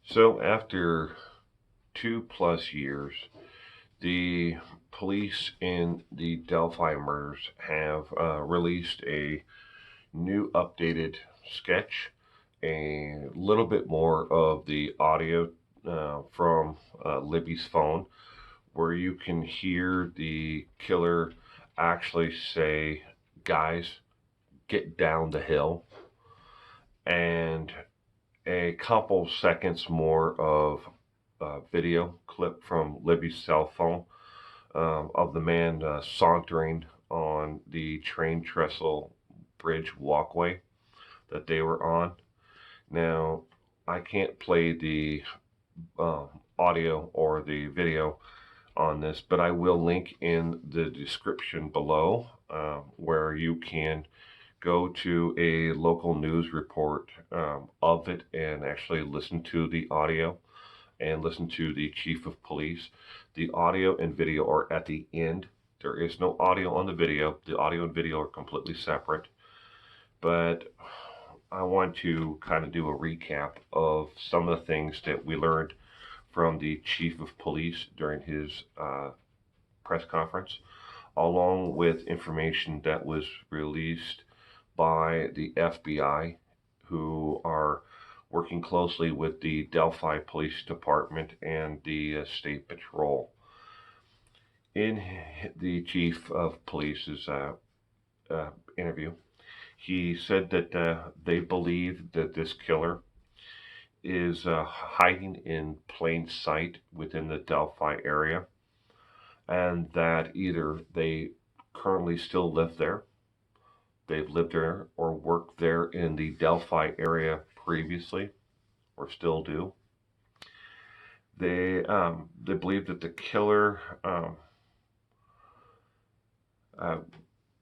So after 2+ years, the police in the Delphi murders have released a new updated sketch, a little bit more of the audio from Libby's phone, where you can hear the killer actually say, "Guys, get down the hill," and a couple seconds more of video clip from Libby's cell phone of the man sauntering on the train trestle bridge walkway that they were on. Now, I can't play the audio or the video on this, but I will link in the description below where you can go to a local news report of it and actually listen to the audio and listen to the chief of police. The audio and video are at the end. There is no audio on the video. The audio and video are completely separate. But I want to kind of do a recap of some of the things that we learned from the chief of police during his press conference, along with information that was released by the FBI, who are working closely with the Delphi Police Department and the State Patrol. In the chief of police's interview, he said that they believe that this killer is hiding in plain sight within the Delphi area, and that either they currently still live there, they've lived there or worked there in the Delphi area previously, or still do. They believe that the killer uh,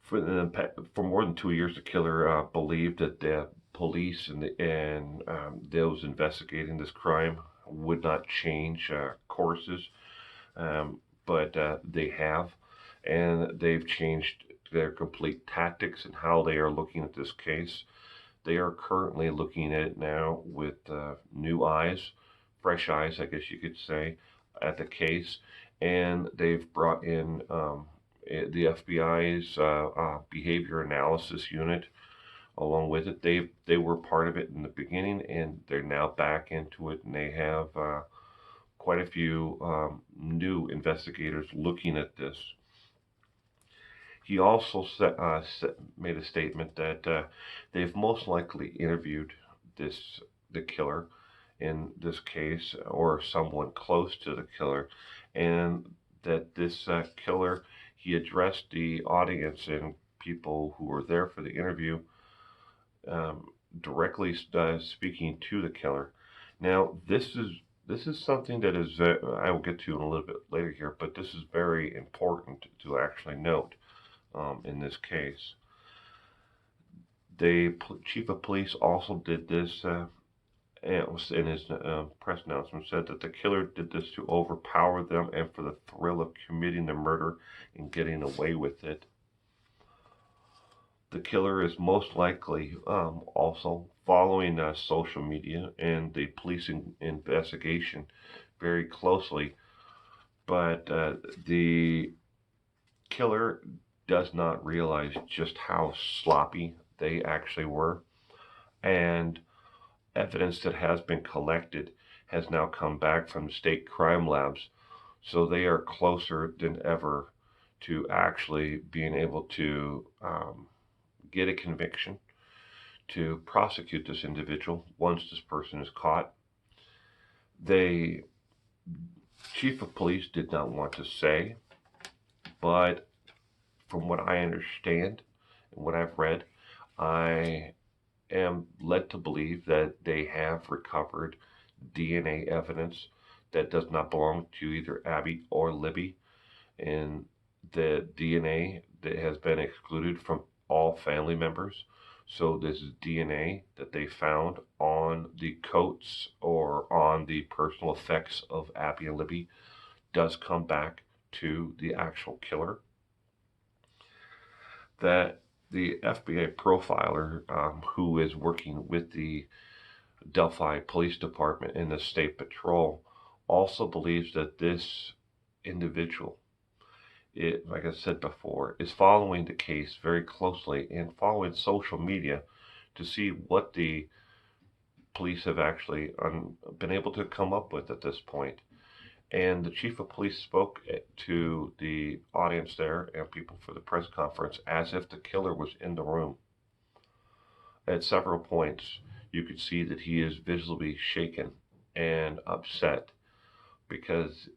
for more than 2 years, the killer believed that the police and those investigating this crime would not change courses, but they have, and they've changed their complete tactics and how they are looking at this case. They are currently looking at it now with new eyes, fresh eyes, I guess you could say, at the case, and they've brought in the FBI's behavior analysis unit along with it. They were part of it in the beginning, and they're now back into it, and they have quite a few new investigators looking at this. He also made a statement that they've most likely interviewed the killer in this case, or someone close to the killer, and that this killer, he addressed the audience and people who were there for the interview directly, speaking to the killer. Now, this is something that is I will get to in a little bit later here, but this is very important to actually note in this case. The chief of police also did this, in his press announcement, said that the killer did this to overpower them and for the thrill of committing the murder and getting away with it. The killer is most likely also following social media and the police investigation very closely, but the killer does not realize just how sloppy they actually were, and evidence that has been collected has now come back from state crime labs, so they are closer than ever to actually being able to get a conviction, to prosecute this individual once this person is caught. The chief of police did not want to say, but from what I understand and what I've read, I am led to believe that they have recovered DNA evidence that does not belong to either Abby or Libby, and the DNA that has been excluded from all family members. So this is DNA that they found on the coats or on the personal effects of Abby and Libby does come back to the actual killer. That the FBI profiler who is working with the Delphi Police Department and the State Patrol also believes that this individual, like I said before, is following the case very closely and following social media to see what the police have actually been able to come up with at this point. And the chief of police spoke to the audience there and people for the press conference as if the killer was in the room. At several points, you could see that he is visibly shaken and upset because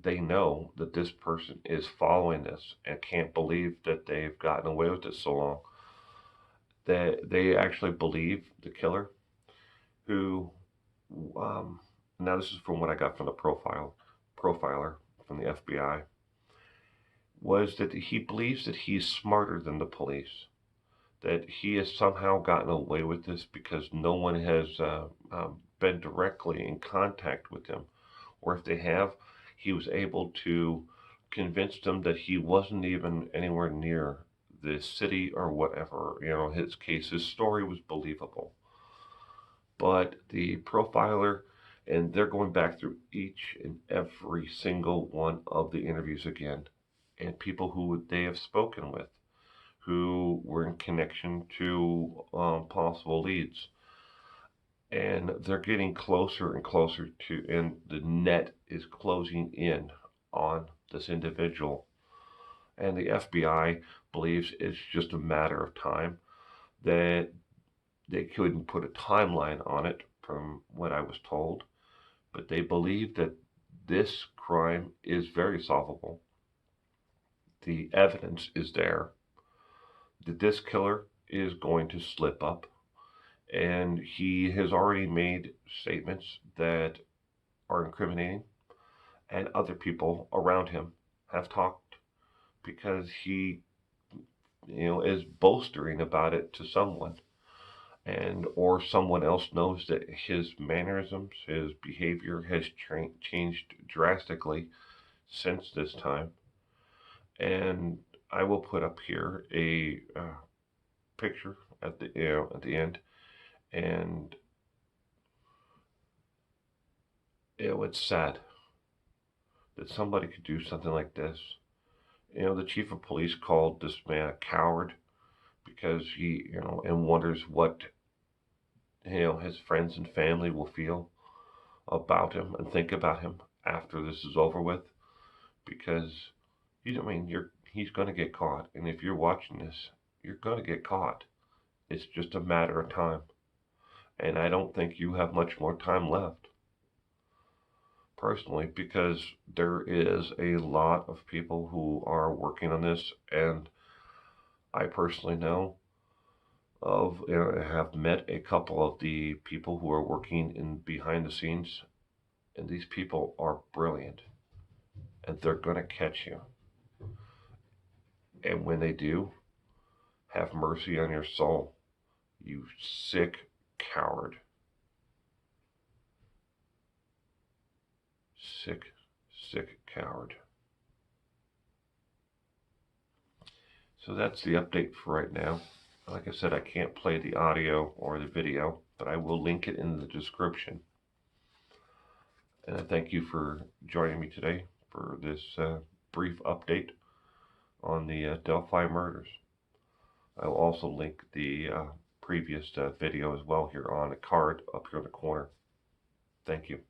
they know that this person is following this and can't believe that they've gotten away with it so long. That they actually believe the killer, who, now this is from what I got from the profiler from the FBI, was that he believes that he's smarter than the police, that he has somehow gotten away with this because no one has been directly in contact with him, or if they have, he was able to convince them that he wasn't even anywhere near the city or whatever. His story was believable. But the profiler, and they're going back through each and every single one of the interviews again, and people who they have spoken with, who were in connection to possible leads. And they're getting closer and closer to, and the net is closing in on this individual. And the FBI believes it's just a matter of time, that they couldn't put a timeline on it from what I was told, but they believe that this crime is very solvable. The evidence is there that this killer is going to slip up, and he has already made statements that are incriminating, and other people around him have talked because he is bolstering about it to someone, and or someone else knows that his mannerisms, his behavior has changed drastically since this time. And I will put up here a picture at the end, and it's sad that somebody could do something like this. The chief of police called this man a coward because he, and wonders what, his friends and family will feel about him and think about him after this is over with. Because, he's going to get caught. And if you're watching this, you're going to get caught. It's just a matter of time. And I don't think you have much more time left, personally, because there is a lot of people who are working on this, and I personally know of, have met a couple of the people who are working in behind the scenes, and these people are brilliant, and they're going to catch you. And when they do, have mercy on your soul, you sick coward. Sick, sick coward. So that's the update for right now. Like I said, I can't play the audio or the video, but I will link it in the description. And I thank you for joining me today for this brief update on the Delphi murders. I will also link the previous video as well here on a card up here in the corner. Thank you.